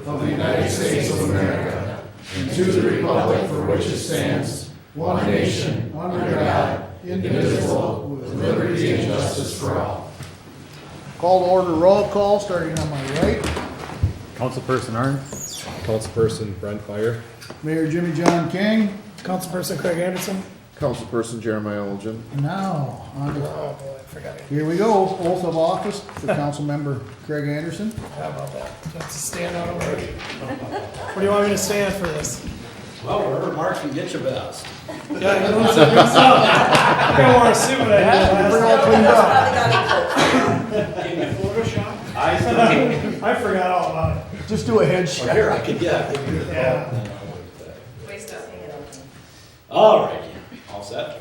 of the United States of America and to the republic for which it stands, one nation, under God, indivisible, with liberty and justice for all. Call to order roll call, starting on my right. Councilperson Arn. Councilperson Brent Fire. Mayor Jimmy John King. Councilperson Craig Anderson. Councilperson Jeremiah Olgen. Now, on to, Oh boy, I forgot it. here we go, oath of office for council member Craig Anderson. How about that? That's a stand out already. Where do you want me to stand for this? Well, wherever Mark can get you best. Yeah, you know what's up? I think I wore a suit when I did We're last all cleaned up. Give me a Photoshop? time. I forgot all about it. Just do a headshot. Here, I could, yeah. Yeah. All right, all set?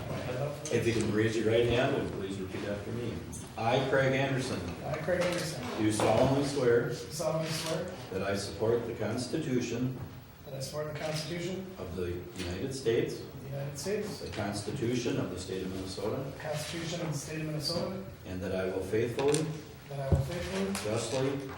If you can raise your right hand and please repeat after me. I, Craig Anderson, I, Craig Anderson, do solemnly swear solemnly swear that I support the Constitution that I support the Constitution of the United States, of the United States, the Constitution of the State of Minnesota, the Constitution of the State of Minnesota, and that I will faithfully, that I will faithfully,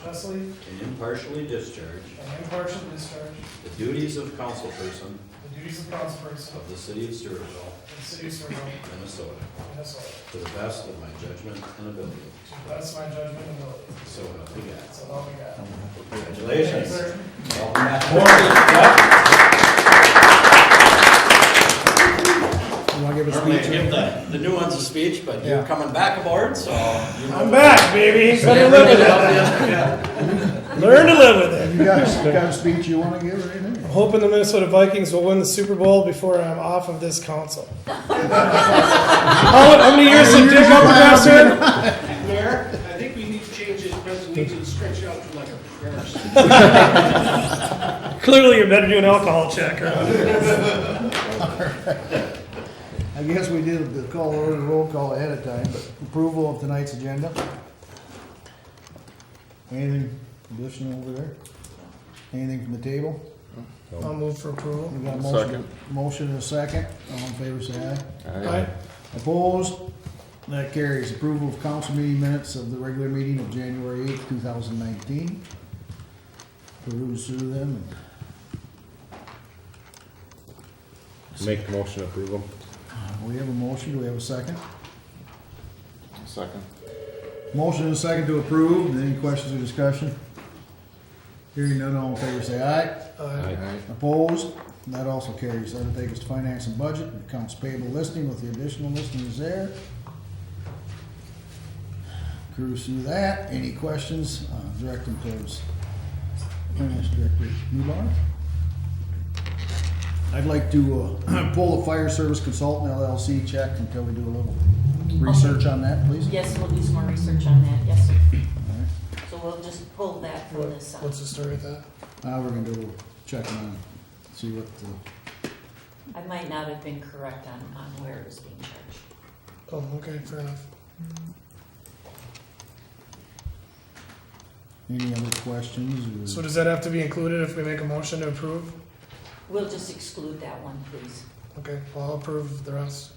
justly, and impartially discharge impartially discharge the duties of councilperson the duties of councilperson of the City of Stewartville, of the City of Stewartville, Minnesota, Minnesota, to the best of my judgment and ability. to the best of my judgment and ability. So help me God. So help me God. Congratulations. Thank you, sir. Welcome back. You wanna give a Normally I speech? give the new ones a speech, but you're Yeah. coming back aboard, so. I'm back, baby. Learn to live with it. Learn to live with it. You got a speech you wanna give or anything? I'm hoping the Minnesota Vikings will win the Super Bowl before I'm off of this council. How many years did Dick Uppercross in? Mayor, I think we need to change this presentation to stretch out to like a prayer. Clearly, you better do an alcohol check. I guess we did the call to order roll call ahead of time, but approval of tonight's agenda. Anything additional over there? Anything from the table? I'll move for approval. We got a motion, Second. motion and a second. All in favor, say aye. Aye. Opposed? That carries. Approval of council meeting minutes of the regular meeting of January 8th, 2019. Peruse through them. Make the motion to approve them. We have a motion. Do we have a second? Second. Motion and a second to approve. Any questions or discussion? Hearing none, all in favor say aye. Aye. Opposed? That also carries. That'll take us to finance and budget, accounts payable listing with the additional listings there. Cruise through that. Any questions? Direct them towards Finance Director Newbar. I'd like to pull the Fire Service Consultant LLC check until we do a little research on that, please. Yes, we'll do some more research on that, yes, sir. All right. So we'll just pull that from this. What's the story with that? Now we're gonna do a little checking on it, see what the I might not have been correct on where it was being charged. Oh, okay, fair enough. Any other questions? So does that have to be included if we make a motion to approve? We'll just exclude that one, please. Okay, well, I'll approve the rest.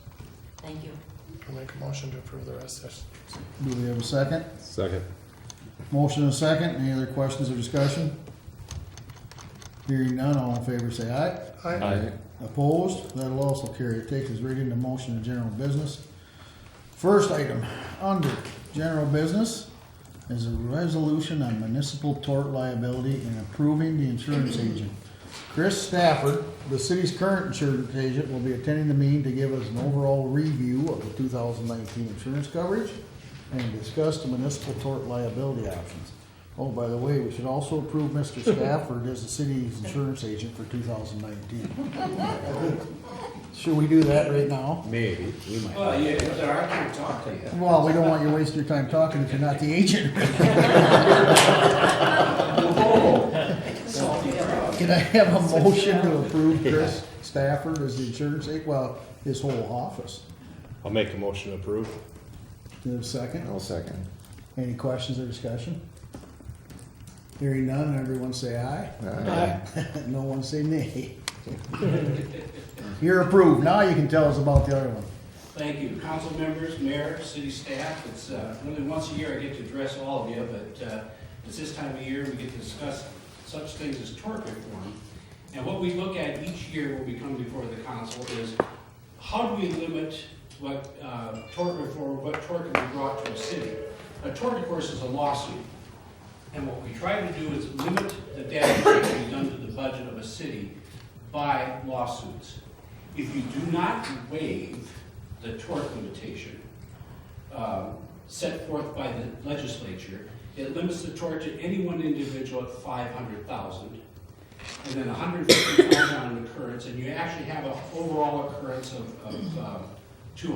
Thank you. I'll make a motion to approve the rest. Yes. Do we have a second? Second. Motion and a second. Any other questions or discussion? Hearing none, all in favor say aye. Aye. Opposed? That'll also carry. It takes us right into motion of general business. First item, under general business, is a resolution on municipal tort liability and approving the insurance agent. Chris Stafford, the city's current insurance agent, will be attending the meeting to give us an overall review of the 2019 insurance coverage and discuss the municipal tort liability options. Oh, by the way, we should also approve Mr. Stafford as the city's insurance agent for 2019. Should we do that right now? Maybe. We might. Well, yeah, if there are to talk to you. Well, we don't want you wasting your time talking if you're not the agent. Can I have a motion to approve Chris Stafford as the insurance agent? Well, his whole office. I'll make a motion to approve. Do you have a second? I'll second. Any questions or discussion? Hearing none, everyone say aye. No one say nay. You're approved. Now you can tell us about the other one. Thank you, council members, mayor, city staff. It's really once a year I get to address all of you, but it's this time of year we get to discuss such things as tort reform. And what we look at each year when we come before the council is how do we limit what tort reform, what tort can be brought to a city? A tort, of course, is a lawsuit. And what we try to do is limit the damage that can be done to the budget of a city by lawsuits. If you do not waive the tort limitation set forth by the legislature, it limits the tort to any one individual at 500,000, and then 150,000 on an occurrence, and you actually have an overall occurrence of 2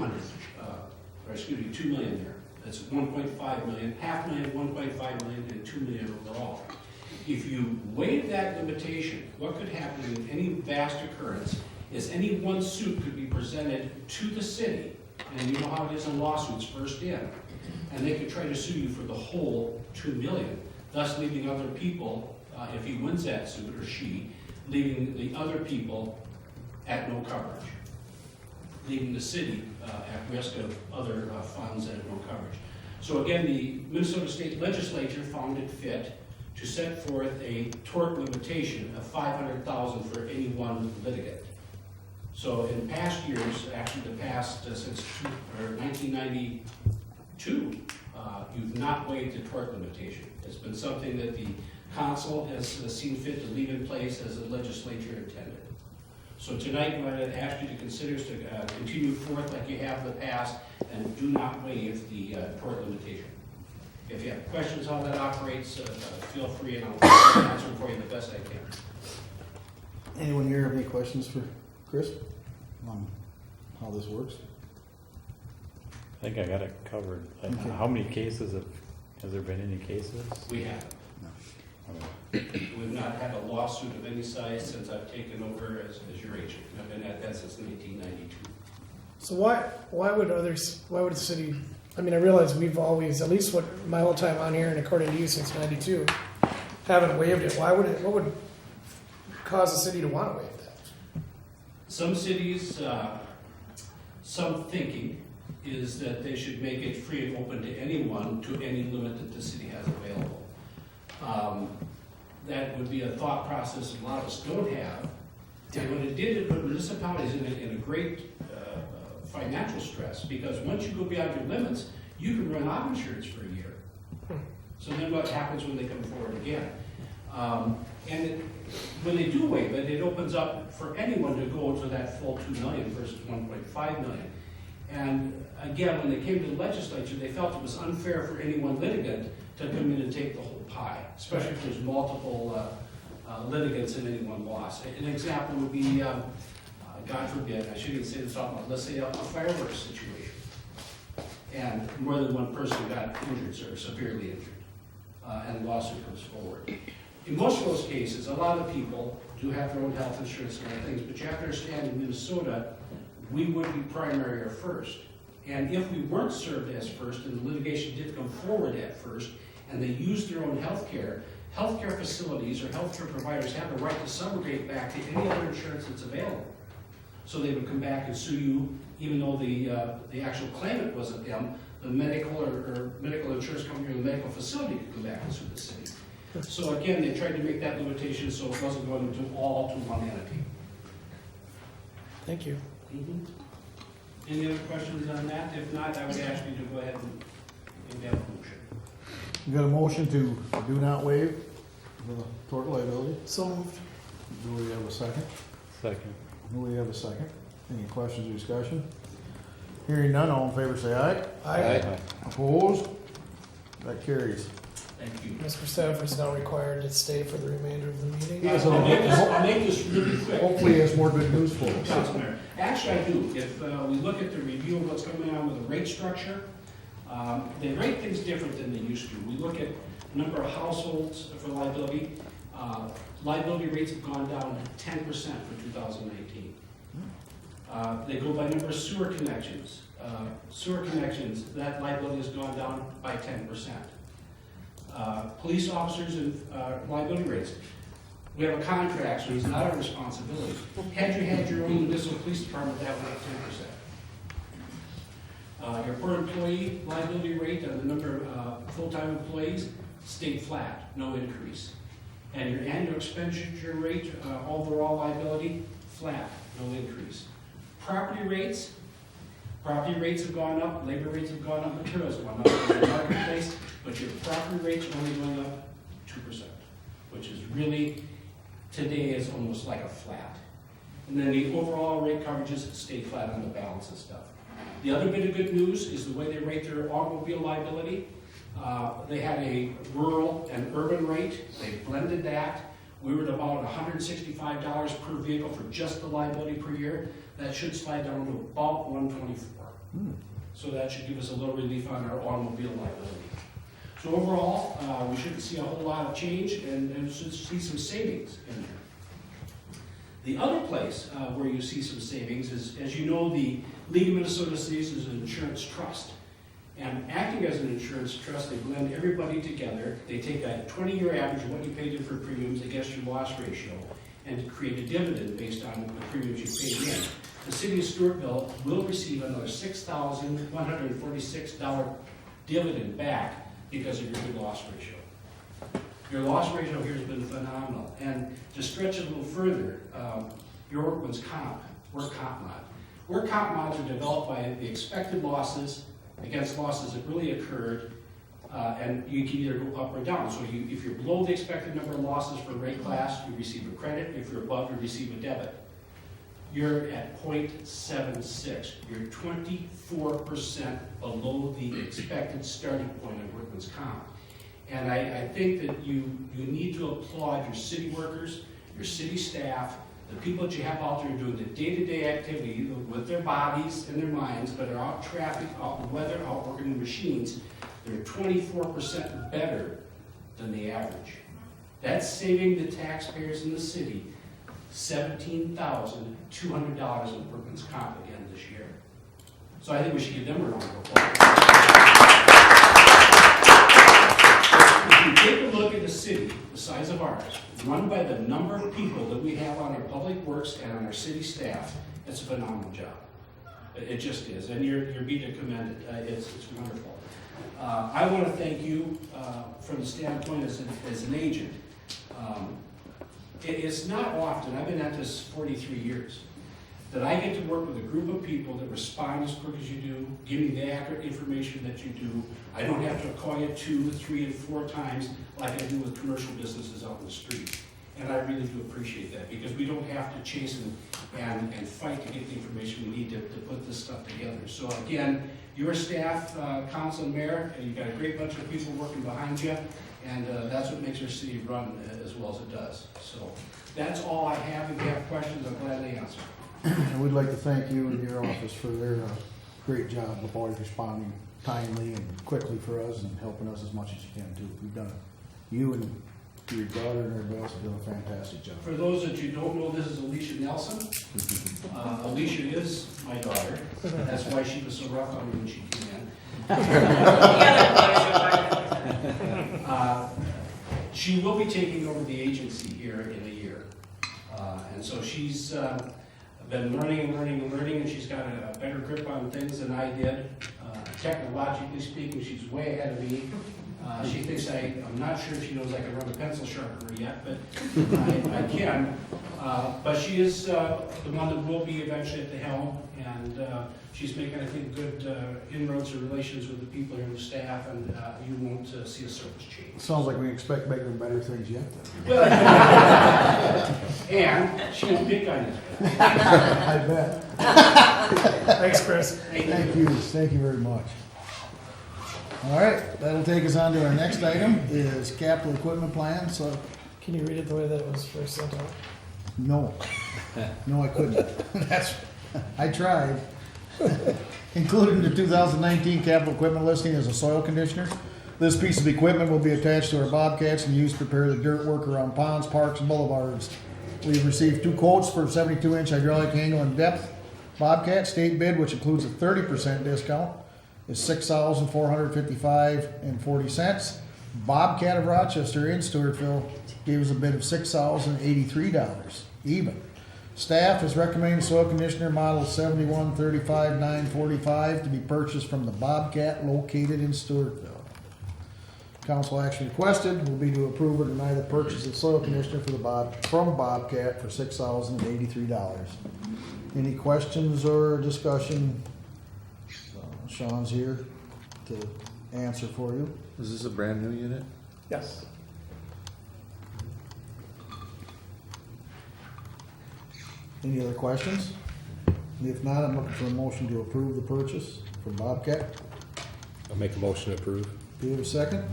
million there. That's 1.5 million, half million, 1.5 million, and 2 million overall. If you waive that limitation, what could happen in any vast occurrence is any one suit could be presented to the city, and you know how it is in lawsuits, first in, and they could try to sue you for the whole 2 million, thus leaving other people, if he wins that suit, or she, leaving the other people at no coverage, leaving the city at risk of other funds that have no coverage. So again, the Minnesota State Legislature found it fit to set forth a tort limitation of 500,000 for any one litigant. So in past years, actually the past since 1992, you've not waived the tort limitation. It's been something that the council has seen fit to leave in place as the legislature intended. So tonight, what I'd ask you to consider is to continue forth like you have in the past and do not waive the tort limitation. If you have questions how that operates, feel free and I'll answer them for you the best I can. Anyone here have any questions for Chris on how this works? I think I got it covered. Like, Okay. how many cases has there been any cases? We have. We've not had a lawsuit of any size since I've taken over as your agent. I've been at that since 1992. So why would the city, I mean, I realize we've always, at least what my whole time on here and according to you since 92, haven't waived it. What would cause the city to want to waive that? Some cities, some thinking is that they should make it free and open to anyone to any limit that the city has available. That would be a thought process a lot of us don't have. And what it did, it put municipalities in a great financial stress, because once you go beyond your limits, you can run auto insurance for a year. So then what happens when they come forward again? When they do waive it, it opens up for anyone to go to that full 2 million versus 1.5 million. And again, when they came to the legislature, they felt it was unfair for any one litigant to come in and take the whole pie, especially if there's multiple litigants in any one loss. An example would be, God forbid, I shouldn't say this out loud, let's say a fireworks situation, and more than one person got injured or severely injured, and the lawsuit comes forward. In most of those cases, a lot of people do have their own health insurance and other things, but you have to understand in Minnesota, we would be primary or first. And if we weren't served as first and the litigation did come forward at first and they used their own healthcare facilities or healthcare providers have the right to subrogate back to any other insurance that's available. So they would come back and sue you even though the actual claimant wasn't them, the medical or medical insurance company or the medical facility could come back and sue the city. So again, they tried to make that limitation so it wasn't going to all to one entity. Thank you. Any other questions on that? If not, I would ask you to go ahead and have a motion. You got a motion to do not waive the tort liability? So moved. Do we have a second? Second. Do we have a second? Any questions or discussion? Hearing none, all in favor say aye. Aye. Opposed? That carries. Thank you. Mr. Stafford's now required to stay for the remainder of the meeting. Yes, I'll make this really quick. Hopefully he has more good news for us. Councilman, actually I do. If we look at the review of what's going on with the rate structure, they rate things different than they used to. We look at number of households for liability. Liability rates have gone down 10% for 2019. They go by number of sewer connections. That liability has gone down by 10%. Police officers and liability rates. We have a contract, so it's not our responsibility. Had you had your own municipal police department, that went up 10%. Your per employee liability rate on the number of full-time employees stayed flat, no increase. And your annual expenditure rate, overall liability, flat, no increase. Property rates have gone up, labor rates have gone up, materials have gone up in the marketplace, but your property rates are only going up 2%, which is really, today is almost like a flat. And then the overall rate coverages stay flat on the balance and stuff. The other bit of good news is the way they rate their automobile liability. They had a rural and urban rate. They blended that. We were at about $165 per vehicle for just the liability per year. That should slide down to about $124. So that should give us a little relief on our automobile liability. So overall, we shouldn't see a whole lot of change and should see some savings in there. The other place where you see some savings is, as you know, the League of Minnesota Cities is an insurance trust. And acting as an insurance trust, they blend everybody together. They take a 20-year average of what you paid in for premiums against your loss ratio and create a dividend based on the premiums you paid in. The city of Stewartville will receive another $6,146 dividend back because of your good loss ratio. Your loss ratio here has been phenomenal. And to stretch it a little further, your workman's comp, work comp mod. Work comp mods are developed by the expected losses against losses that really occurred, and you can either go up or down. So if you're below the expected number of losses for rate class, you receive a credit. If you're above, you receive a debit. You're at 0.76. You're 24% below the expected starting point of workman's comp. And I think that you need to applaud your city workers, your city staff, the people that you have out there doing the day-to-day activity with their bodies and their minds, but are out traffic, out in the weather, out working the machines. They're 24% better than the average. That's saving the taxpayers in the city $17,200 in workman's comp again this year. So I think we should give them a round of applause. If you take a look at the city, the size of ours, run by the number of people that we have on our public works and on our city staff, it's a phenomenal job. It just is, and you're being commended. It's wonderful. I want to thank you from the standpoint as an agent. It's not often, I've been at this 43 years, that I get to work with a group of people that respond as quick as you do, give me the accurate information that you do. I don't have to call you 2, 3, and 4 times like I do with commercial businesses out in the street. And I really do appreciate that, because we don't have to chase and fight to get the information we need to put this stuff together. So again, your staff, council, and mayor, you've got a great bunch of people working behind you, and that's what makes our city run as well as it does. So that's all I have. If you have questions, I'm glad to answer. And we'd like to thank you and your office for their great job of always responding timely and quickly for us and helping us as much as you can too. You've done you and your daughter and everybody else have done a fantastic job. For those that you don't know, this is Alicia Nelson. Alicia is my daughter. That's why she was so rough on me when she came in. She will be taking over the agency here in a year. And so she's been learning, and she's got a better grip on things than I did. Technologically speaking, she's way ahead of me. She thinks I'm not sure if she knows I can run a pencil sharpener yet, but I can. But she is the one that will be eventually at the helm, and she's making, I think, good inroads and relations with the people here and the staff, and you won't see a service change. Sounds like we expect bigger and better things yet. Well, and she won't pick on you. I bet. Thanks, Chris. Thank you very much. All right, that'll take us on to our next item is capital equipment plan. So, Can you read it the way that it was first sent out? no, I couldn't. I tried. Included in the 2019 capital equipment listing is a soil conditioner. This piece of equipment will be attached to our Bobcats and used to prepare the dirt work around ponds, parks, and boulevards. We've received 2 quotes for 72-inch hydraulic angle and depth Bobcat. State bid, which includes a 30% discount, is $6,455.40. Bobcat of Rochester in Stewartville gave us a bid of $6,083 even. Staff is recommending soil conditioner model 7135-945 to be purchased from the Bobcat located in Stewartville. council action requested will be to approve or deny the purchase of soil conditioner from Bobcat for $6,083. Any questions or discussion? Sean's here to answer for you. Is this a brand new unit? Yes. Any other questions? If not, I'm looking for a motion to approve the purchase from Bobcat. I'll make a motion to approve. Do you have a second?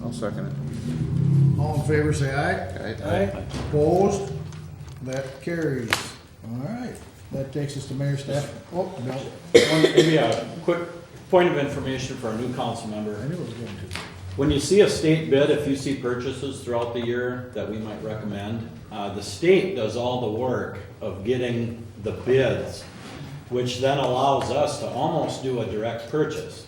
I'll second it. All in favor, say aye. Aye. Opposed? That carries. All right, that takes us to mayor staff. Oh, no, Maybe a quick point of information for a new council member. I knew it was going to. When you see a state bid, if you see purchases throughout the year that we might recommend, the state does all the work of getting the bids, which then allows us to almost do a direct purchase.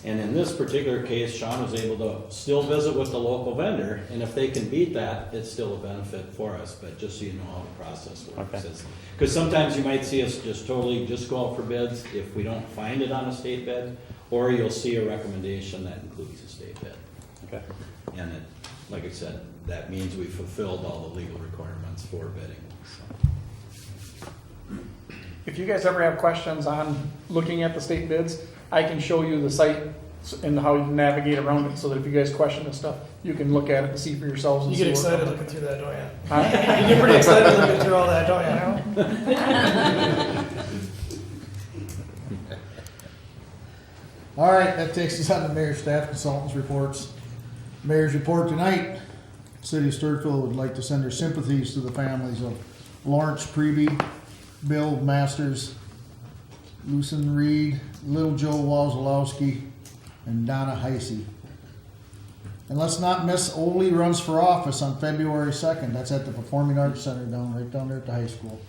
And in this particular case, Sean was able to still visit with the local vendor, and if they can beat that, it's still a benefit for us, but just so you know how the process works. Okay. Because sometimes you might see us just go out for bids if we don't find it on a state bid, or you'll see a recommendation that includes a state bid. Okay. And it, like I said, that means we fulfilled all the legal requirements for bidding, so. If you guys ever have questions on looking at the state bids, I can show you the site and how you navigate around it, so that if you guys question this stuff, you can look at it and see for yourselves. And You get see what- excited looking through that, don't you? Huh? You get pretty excited looking through all that, don't you? All right, that takes us on to mayor's staff consultants reports. Mayor's report tonight. City of Stewartville would like to send their sympathies to the families of Lawrence Preby, Bill Masters, Lucien Reed, Little Joe Wozolowski, and Donna Heisey. And let's not miss Ole runs for office on February 2nd. That's at the Performing Arts Center right down there at the high school.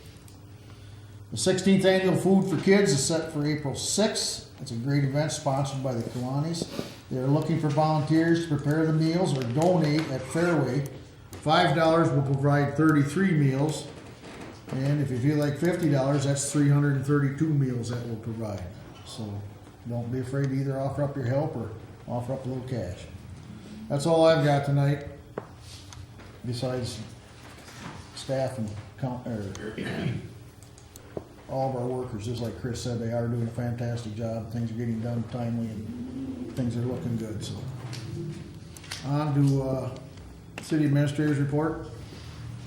The 16th annual Food for Kids is set for April 6th. It's a great event sponsored by the Kiwanis. They are looking for volunteers to prepare the meals or donate at Fairway. $5 will provide 33 meals. And if you feel like $50, that's 332 meals that will provide. So don't be afraid to either offer up your help or offer up a little cash. That's all I've got tonight. Besides staff and all of our workers, just like Chris said, they are doing a fantastic job. Things are getting done timely and things are looking good. So on to city administrator's report.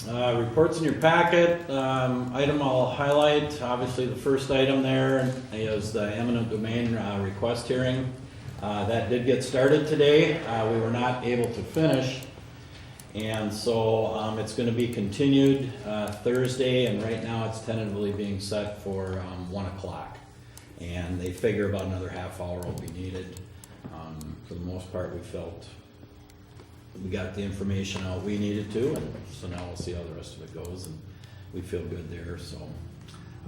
Reports in your packet. Item I'll highlight, obviously the first item there is the eminent domain request hearing. That did get started today. We were not able to finish. And so it's going to be continued Thursday, and right now it's tentatively being set for 1 o'clock. And they figure about another half hour will be needed. For the most part, we felt we got the information out we needed to, and so now we'll see how the rest of it goes, and we feel good there. So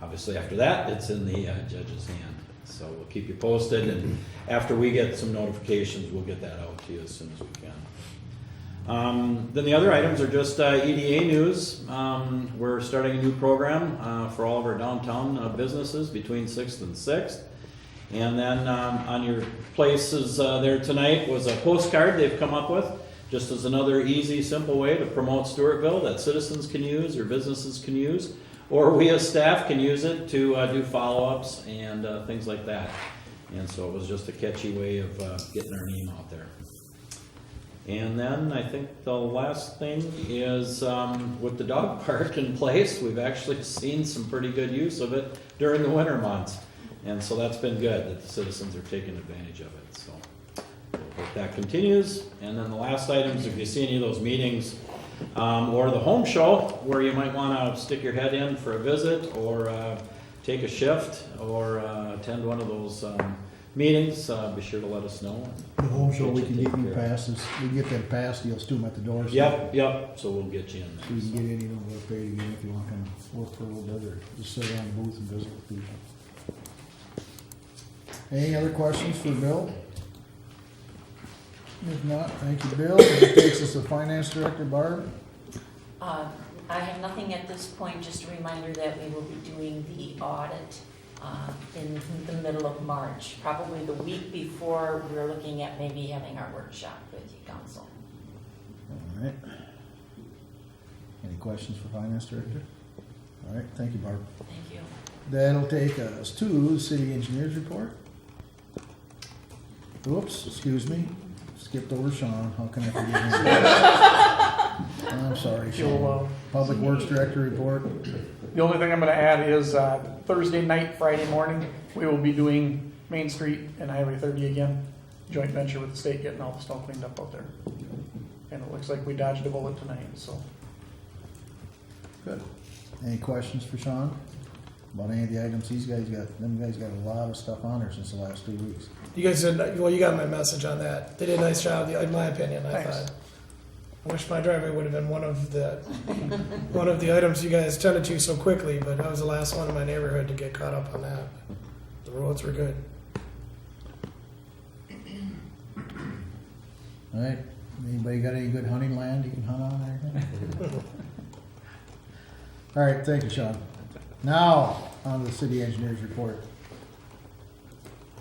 obviously after that, it's in the judge's hand. So we'll keep you posted, and after we get some notifications, we'll get that out to you as soon as we can. Then the other items are just EDA news. We're starting a new program for all of our downtown businesses between 6th and 6th. And then on your places there tonight was a postcard they've come up with, just as another easy, simple way to promote Stewartville that citizens can use or businesses can use, or we as staff can use it to do follow-ups and things like that. And so it was just a catchy way of getting our name out there. And then I think the last thing is with the dog park in place, we've actually seen some pretty good use of it during the winter months. And so that's been good that the citizens are taking advantage of it. So hope that continues. And then the last items, if you see any of those meetings or the home show where you might want to stick your head in for a visit or take a shift or attend one of those meetings, be sure to let us know. The home show, we can get you passes. We get them pass deals to them at the door. Yep. So we'll get you in there. So you can get in, you don't go pay again if you want to come work for a little bit or just sit around the booth and visit with people. Any other questions for Bill? If not, thank you, Bill. That takes us to Finance Director Barb. I have nothing at this point, just a reminder that we will be doing the audit in the middle of March, probably the week before we're looking at maybe having our workshop with you council. All right. Any questions for Finance Director? All right, thank you, Barb. Thank you. That'll take us to the City Engineers Report. Oops, excuse me, skipped over Sean, how can I forget him? I'm sorry, Sean. Public Works Director Report. The only thing I'm gonna add is, Thursday night, Friday morning, we will be doing Main Street and Highway 30 again. Joint venture with the state, getting all the snow cleaned up out there. And it looks like we dodged a bullet tonight, so. Good. Any questions for Sean about any of the items these guys got? Them guys got a lot of stuff on there since the last 2 weeks. You guys did, well, you got my message on that. They did a nice job, in my opinion, I Thanks. thought. I wish my driveway would have been one of the items you guys tended to so quickly, but I was the last one in my neighborhood to get caught up on that. The roads were good. All right, anybody got any good hunting land you can hunt on or anything? All right, thank you, Sean. Now, on to the City Engineers Report.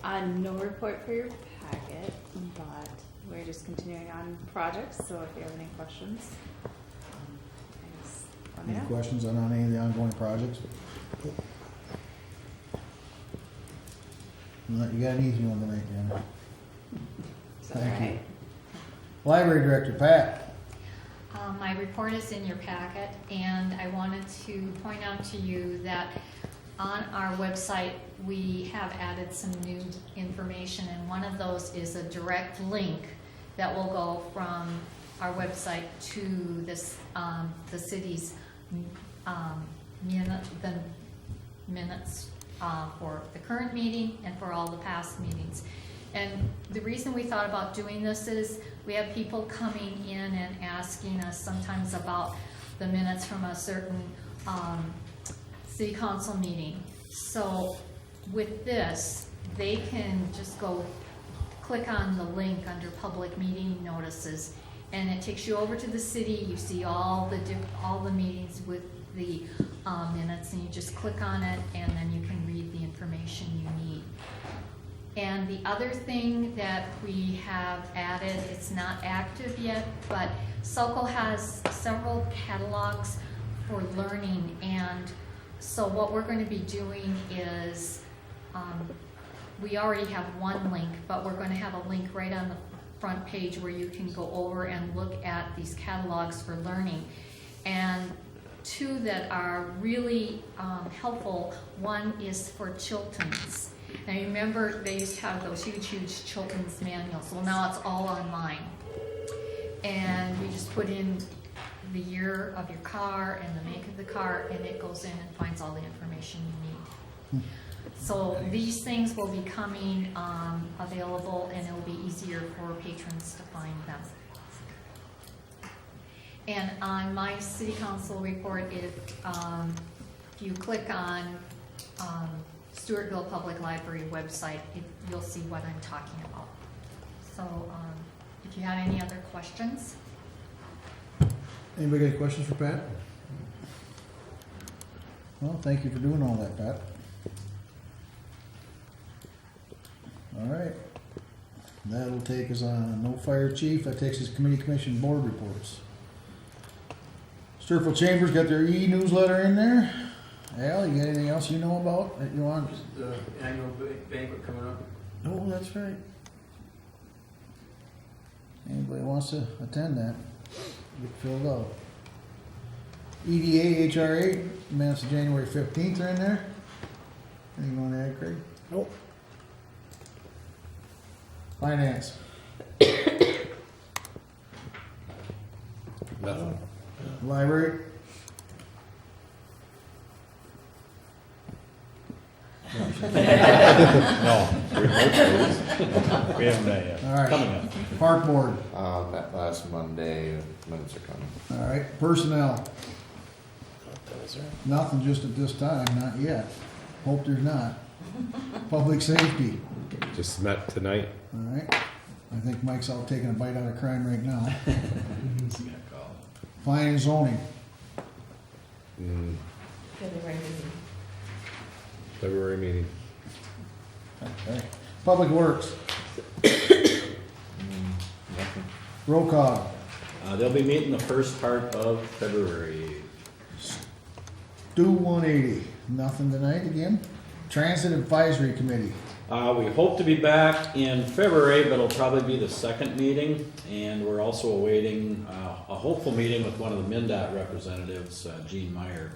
No report for your packet, but we're just continuing on projects, so if you have any questions, I guess let me Any know. questions on any of the ongoing projects? You got an easy one tonight, Jenna. Is that Thank you. right? Library Director, Pat. My report is in your packet, and I wanted to point out to you that on our website, we have added some new information, and one of those is a direct link that will go from our website to this, the city's minutes for the current meeting and for all the past meetings. And the reason we thought about doing this is we have people coming in and asking us sometimes about the minutes from a certain city council meeting. So with this, they can just go click on the link under public meeting notices, and it takes you over to the city. You see all the meetings with the minutes, and you just click on it, and then you can read the information you need. And the other thing that we have added, it's not active yet, but SOCO has several catalogs for learning, and so what we're going to be doing is, we already have one link, but we're going to have a link right on the front page where you can go over and look at these catalogs for learning. And two that are really helpful, one is for Chilton's. Now you remember they used to have those huge Chilton's manuals. Well, now it's all online. And you just put in the year of your car and the make of the car, and it goes in and finds all the information you need. So these things will be coming available, and it'll be easier for patrons to find them. And on my city council report, if you click on Stewartville Public Library website, you'll see what I'm talking about. So if you had any other questions. Anybody got any questions for Pat? Well, thank you for doing all that, Pat. All right. That'll take us on no fire chief. That takes us committee commission board reports. Stewartville Chambers got their e-newsletter in there. Al, you got anything else you know about that you want? Just the annual banquet coming up. Oh, that's right. Anybody wants to attend that, get filled out. EDA, HRA, minutes of January 15th are in there. Anything you want to add, Craig? Nope. Finance. Nothing. Library. No, we haven't done yet. All right. Coming up. Park board. That last Monday, minutes are coming. All right. Personnel. Nothing just at this time, not yet. Hope there's not. Public safety. Just met tonight. All right. I think Mike's out taking a bite out of crime right now. Planning and zoning. Really very busy. February meeting. Okay. Public Works, Nothing. roll call. They'll be meeting the first part of February. Do 180, nothing tonight again. Transit Advisory Committee, We hope to be back in February, but it'll probably be the second meeting, and we're also awaiting a hopeful meeting with one of the MnDOT representatives, Gene Meyer,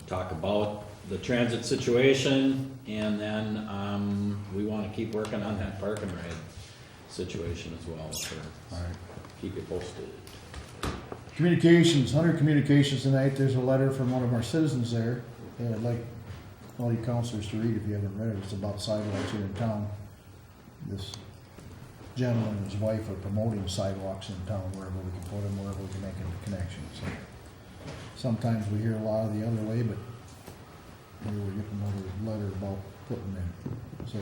talk about the transit situation, and then we want to keep working on that park and ride situation as well. So keep you posted. Communications, under Communications tonight, there's a letter from one of our citizens there that I'd like all you counselors to read if you haven't read it. It's about sidewalks here in town. This gentleman and his wife are promoting sidewalks in town wherever we can put them, wherever we can make a connection. So sometimes we hear a lot of the other way, but here we're getting another letter about putting them. So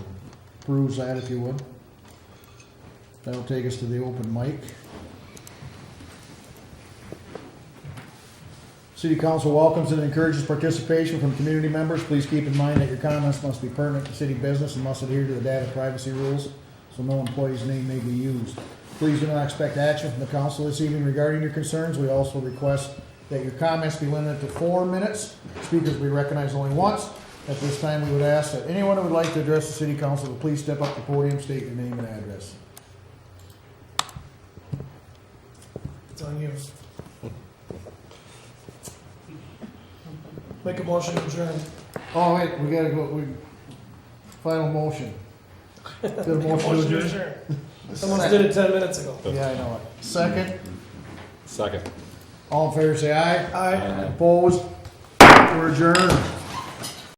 peruse that if you would. That'll take us to the open mic. City Council welcomes and encourages participation from community members. Please keep in mind that your comments must be pertinent to city business and must adhere to the data privacy rules, so no employee's name may be used. Please do not expect action from the council this evening regarding your concerns. We also request that your comments be limited to 4 minutes. Speakers will be recognized only once. At this time, we would ask that anyone who would like to address the city council to please step up to the podium, state your name and address. It's on you. Make a motion to adjourn. Oh, wait, we gotta go, final motion. Got a motion to adjourn? Someone did it 10 minutes ago. Yeah, I know it. Second, Second. all in favor say aye. Aye. Opposed? We're adjourned.